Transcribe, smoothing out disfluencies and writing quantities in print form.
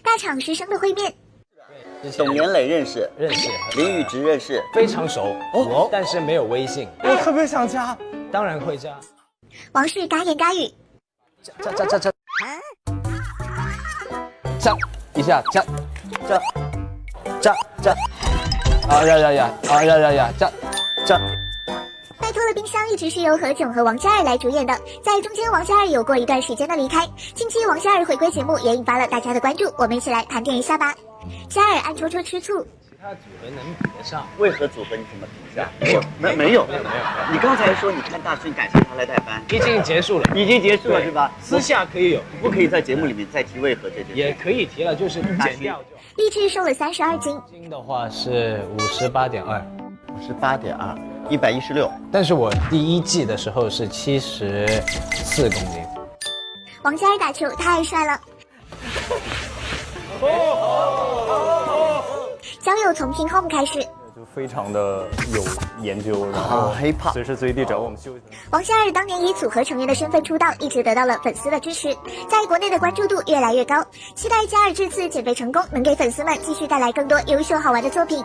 大厂师生的会面。董年磊认识，林宇植认识，非常熟哦，但是没有微信。我特别想加，当然会加。王室嘎言嘎语，加一下，加，加。拜托了冰箱一直是由何炅和王嘉尔来主演的，在中间王嘉尔有过一段时间的离开，近期王嘉尔回归节目也引发了大家的关注，我们一起来盘点一下吧。嘉尔暗戳戳吃醋，其他组合能比得上？为何组合你怎么评价？没有。你刚才说你看大顺感谢他来代班，已经结束了，是吧？私下可以有，不可以在节目里面再提为何这件事。也可以提了，就是减掉就。励志瘦了32斤，斤的话是58.2，116。但是我第一季的时候是74公斤。王嘉尔打球太帅了。交友从听 home 开始，就非常的有研究，然后随时随地找我们休息。王嘉尔当年以组合成员的身份出道，一直得到了粉丝的支持，在国内的关注度越来越高。期待嘉尔这次减肥成功，能给粉丝们继续带来更多优秀好玩的作品。